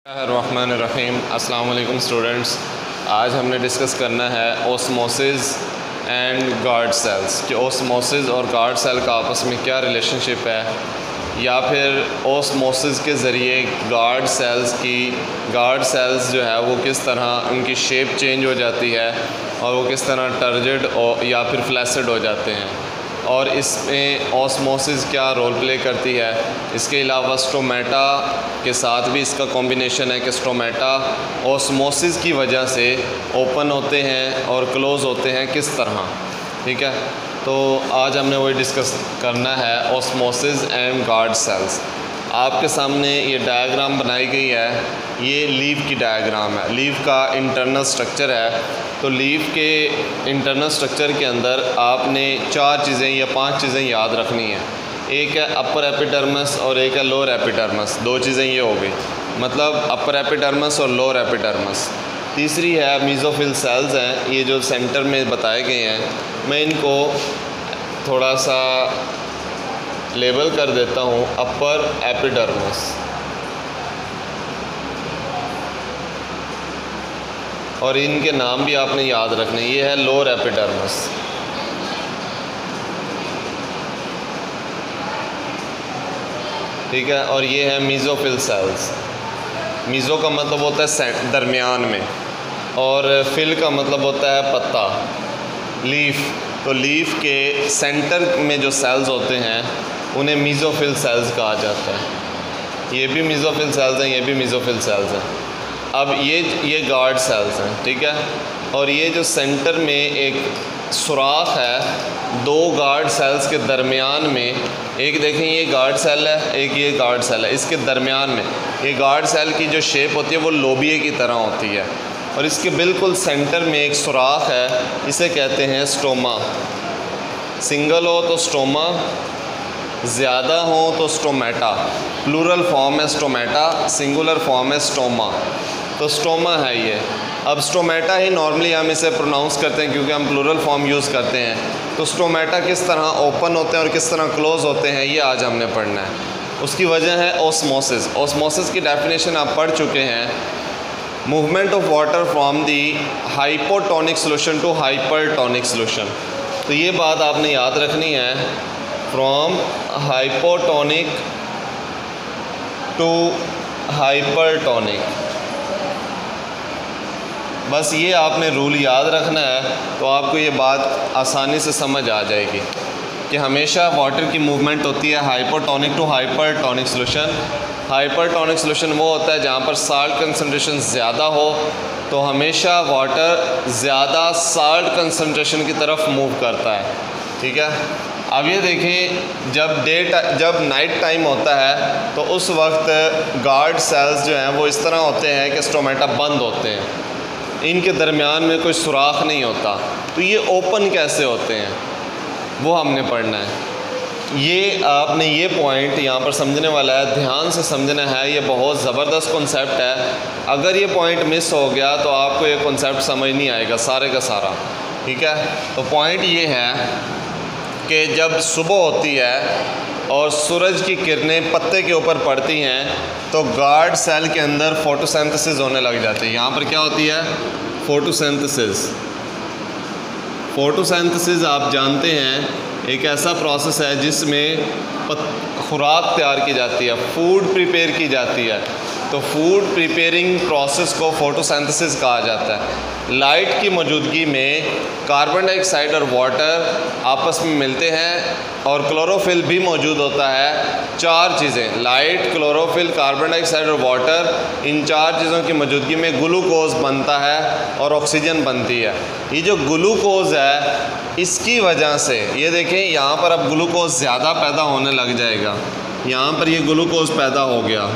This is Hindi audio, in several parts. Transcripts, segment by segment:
रहमान अस्सलाम वालेकुम स्टूडेंट्स। आज हमने डिस्कस करना है ओस्मोसिस एंड गार्ड सेल्स कि ओस्मोसिस और गार्ड सेल का आपस में क्या रिलेशनशिप है, या फिर ओस्मोसिस के ज़रिए गार्ड सेल्स जो है वो किस तरह उनकी शेप चेंज हो जाती है और वो किस तरह टर्जिड या फिर फ्लैसिड हो जाते हैं, और इसमें ओस्मोसिस क्या रोल प्ले करती है। इसके अलावा स्टोमेटा के साथ भी इसका कॉम्बिनेशन है कि स्टोमेटा ओस्मोसिस की वजह से ओपन होते हैं और क्लोज़ होते हैं किस तरह। ठीक है, तो आज हमने वही डिस्कस करना है, ओस्मोसिस एंड गार्ड सेल्स। आपके सामने ये डायग्राम बनाई गई है, ये लीफ की डायग्राम है। लीफ का इंटरनल स्ट्रक्चर है। तो लीफ के इंटरनल स्ट्रक्चर के अंदर आपने 4 चीज़ें या 5 चीज़ें याद रखनी है। एक है अपर एपिडर्मिस और एक है लोअर एपिडर्मिस। 2 चीज़ें ये हो गई, मतलब अपर एपिडर्मिस और लोअर एपिडर्मिस। तीसरी है मीज़ोफिल सेल्स हैं, ये जो सेंटर में बताए गए हैं। मैं इनको थोड़ा सा लेबल कर देता हूँ, अपर एपिडर्मिस, और इनके नाम भी आपने याद रखने। ये है लोअर एपिडर्मिस। ठीक है, और ये है मीज़ोफिल सेल्स। मीज़ो का मतलब होता है दरमियान में, और फिल का मतलब होता है पत्ता, लीफ। तो लीफ के सेंटर में जो सेल्स होते हैं उन्हें मीज़ोफिल सेल्स कहा जाता है। ये भी मीज़ोफिल सेल्स हैं, ये भी मीज़ोफिल सेल्स हैं। अब ये गार्ड सेल्स हैं। ठीक है, और ये जो सेंटर में एक सुराख है 2 गार्ड सेल्स के दरमियान में, एक देखें ये गार्ड सेल है, एक ये गार्ड सेल है। इसके दरमियान में ये गार्ड सेल की जो शेप होती है वो लोबिये की तरह होती है, और इसके बिल्कुल सेंटर में एक सुराख है, इसे कहते हैं स्टोमा। सिंगल हो तो स्टोमा, ज़्यादा हो तो स्टोमेटा। प्लूरल फॉर्म है स्टोमेटा, सिंगुलर फॉर्म है स्टोमा। तो स्टोमा है ये। अब स्टोमेटा ही नॉर्मली हम इसे प्रोनाउंस करते हैं क्योंकि हम प्लूरल फॉर्म यूज़ करते हैं। तो स्टोमेटा किस तरह ओपन होते हैं और किस तरह क्लोज़ होते हैं, ये आज हमने पढ़ना है। उसकी वजह है ओस्मोसिस। ओस्मोसिस की डेफिनेशन आप पढ़ चुके हैं, movement of water from the hypotonic solution to hypertonic solution. तो ये बात आपने याद रखनी है, फ्रॉम हाइपोटोनिक टू हाइपरटोनिक। बस ये आपने रूल याद रखना है, तो आपको ये बात आसानी से समझ आ जाएगी कि हमेशा वाटर की मूवमेंट होती है hypotonic to hypertonic solution. Hypertonic solution वो होता है जहाँ पर साल्ट कंसनट्रेशन ज़्यादा हो, तो हमेशा वाटर ज़्यादा साल्ट कंसनट्रेशन की तरफ मूव करता है। ठीक है, अब ये देखें, जब नाइट टाइम होता है तो उस वक्त गार्ड सेल्स जो हैं वो इस तरह होते हैं कि स्टोमेटा बंद होते हैं, इनके दरमियान में कोई सुराख नहीं होता। तो ये ओपन कैसे होते हैं वो हमने पढ़ना है। ये आपने ये पॉइंट यहाँ पर समझने वाला है, ध्यान से समझना है। ये बहुत ज़बरदस्त कॉन्सेप्ट है। अगर ये पॉइंट मिस हो गया तो आपको ये कॉन्सेप्ट समझ नहीं आएगा सारे का सारा। ठीक है, तो पॉइंट ये है कि जब सुबह होती है और सूरज की किरणें पत्ते के ऊपर पड़ती हैं तो गार्ड सेल के अंदर फोटोसिंथेसिस होने लग जाती है। यहाँ पर क्या होती है? फोटोसिंथेसिस। फोटोसिंथेसिस आप जानते हैं एक ऐसा प्रोसेस है जिसमें खुराक तैयार की जाती है, फूड प्रिपेयर की जाती है। तो फूड प्रिपेयरिंग प्रोसेस को फोटोसिंथेसिस कहा जाता है। लाइट की मौजूदगी में कार्बन डाइऑक्साइड और वाटर आपस में मिलते हैं और क्लोरोफिल भी मौजूद होता है। 4 चीज़ें, लाइट, क्लोरोफिल, कार्बन डाइऑक्साइड और वाटर, इन 4 चीज़ों की मौजूदगी में ग्लूकोज बनता है और ऑक्सीजन बनती है। ये जो ग्लूकोज है इसकी वजह से, ये देखें यहाँ पर अब ग्लूकोज ज़्यादा पैदा होने लग जाएगा। यहाँ पर ये ग्लूकोज पैदा हो गया,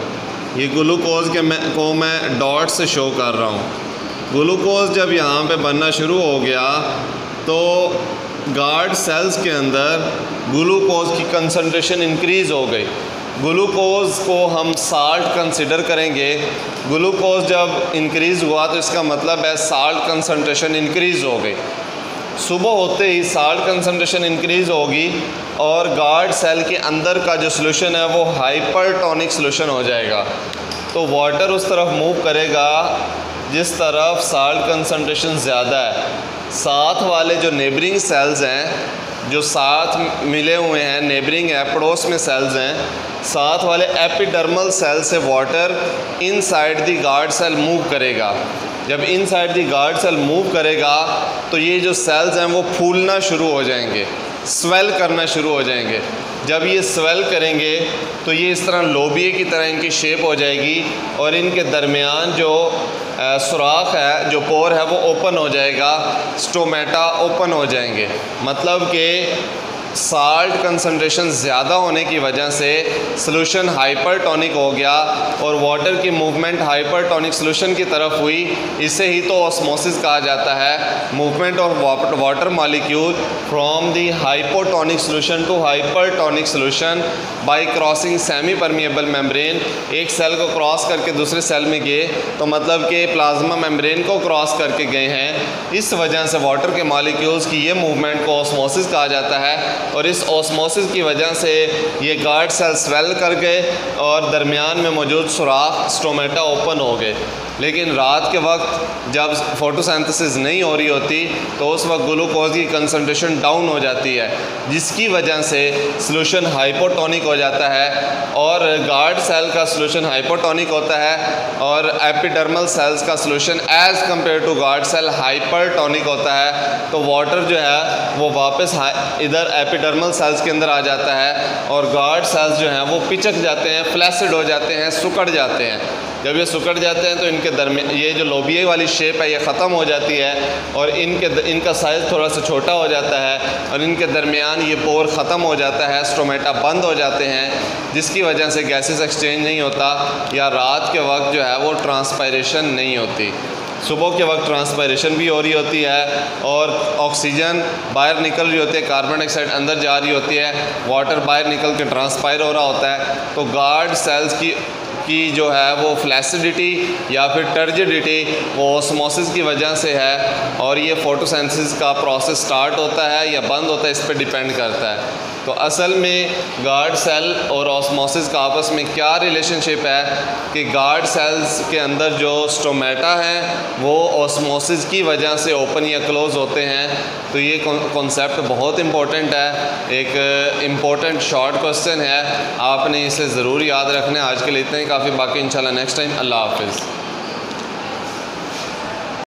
ये ग्लूकोज को मैं डॉट से शो कर रहा हूँ। ग्लूकोज जब यहाँ पे बनना शुरू हो गया तो गार्ड सेल्स के अंदर ग्लूकोज की कंसंट्रेशन इंक्रीज़ हो गई। ग्लूकोज को हम साल्ट कंसिडर करेंगे। ग्लूकोज जब इंक्रीज़ हुआ तो इसका मतलब है साल्ट कंसंट्रेशन इंक्रीज़ हो गई। सुबह होते ही साल्ट कंसंट्रेशन इंक्रीज़ होगी और गार्ड सेल के अंदर का जो सोल्यूशन है वो हाइपरटोनिक सोल्यूशन हो जाएगा। तो वाटर उस तरफ मूव करेगा जिस तरफ साल्ट कंसनट्रेशन ज़्यादा है। साथ वाले जो नेबरिंग सेल्स हैं, जो साथ मिले हुए हैं, नेबरिंग है, पड़ोस में सेल्स हैं, साथ वाले एपिडर्मल सेल से water inside the guard cell move करेगा। जब inside the guard cell move करेगा तो ये जो सेल्स हैं वो फूलना शुरू हो जाएंगे, स्वेल करना शुरू हो जाएंगे। जब ये स्वेल करेंगे तो ये इस तरह लोबिये की तरह इनकी शेप हो जाएगी और इनके दरमियान जो सुराख है, जो पोर है, वो ओपन हो जाएगा, स्टोमेटा ओपन हो जाएंगे। मतलब कि साल्ट कंसंट्रेशन ज़्यादा होने की वजह से सॉल्यूशन हाइपरटोनिक हो गया और वाटर की मूवमेंट हाइपरटोनिक सॉल्यूशन की तरफ हुई। इसे ही तो ऑस्मोसिस कहा जाता है, movement of water molecule from the hypotonic solution to hypertonic solution by crossing semi permeable membrane. एक सेल को क्रॉस करके दूसरे सेल में गए तो मतलब कि प्लाज्मा मेम्ब्रेन को क्रॉस करके गए हैं। इस वजह से वाटर के मॉलिक्यूल्स की ये मूवमेंट को ऑस्मोसिस कहा जाता है और इस ऑस्मोसिस की वजह से ये गार्ड सेल स्वेल कर गए और दरमियान में मौजूद सुराख स्टोमेटा ओपन हो गए। लेकिन रात के वक्त जब फोटोसिंथेसिस नहीं हो रही होती तो उस वक्त ग्लूकोज की कंसंट्रेशन डाउन हो जाती है, जिसकी वजह से सॉल्यूशन हाइपोटोनिक हो जाता है और गार्ड सेल का सॉल्यूशन हाइपोटोनिक होता है और एपिडर्मल सेल्स का solution as compare to guard cell hypertonic होता है। तो वाटर जो है वो वापस इधर एपिडर्मल सेल्स के अंदर आ जाता है और गार्ड सेल्स जो हैं वो पिचक जाते हैं, फ्लैसिड हो जाते हैं, सुकड़ जाते हैं। जब ये सुकड़ जाते हैं तो इनके दरमियान ये जो लोबिये वाली शेप है ये ख़त्म हो जाती है और इनका साइज़ थोड़ा सा छोटा हो जाता है और इनके दरमियान ये पोर ख़त्म हो जाता है, स्टोमेटा बंद हो जाते हैं, जिसकी वजह से गैसेस एक्सचेंज नहीं होता या रात के वक्त जो है वो ट्रांसपायरेशन नहीं होती। सुबह के वक्त ट्रांसपायरेशन भी हो रही होती है और ऑक्सीजन बाहर निकल रही होती है, कार्बन डाइऑक्साइड अंदर जा रही होती है, वाटर बाहर निकल के ट्रांसपायर हो रहा होता है। तो गार्ड सेल्स की जो है वो फ्लैसिडिटी या फिर टर्जिडिटी वो ऑस्मोसिस की वजह से है और ये फोटोसिंथेसिस का प्रोसेस स्टार्ट होता है या बंद होता है, इस पर डिपेंड करता है। तो असल में गार्ड सेल और ऑस्मोसिस का आपस में क्या रिलेशनशिप है कि गार्ड सेल्स के अंदर जो स्टोमेटा है वो ऑस्मोसिस की वजह से ओपन या क्लोज़ होते हैं। तो ये कॉन्सेप्ट बहुत इम्पोर्टेंट है, एक इम्पोर्टेंट शॉर्ट क्वेश्चन है, आपने इसे ज़रूर याद रखना है। आज के लिए इतना ही काफ़ी, बाकी इंशाल्लाह नेक्स्ट टाइम। अल्लाह हाफ़िज़।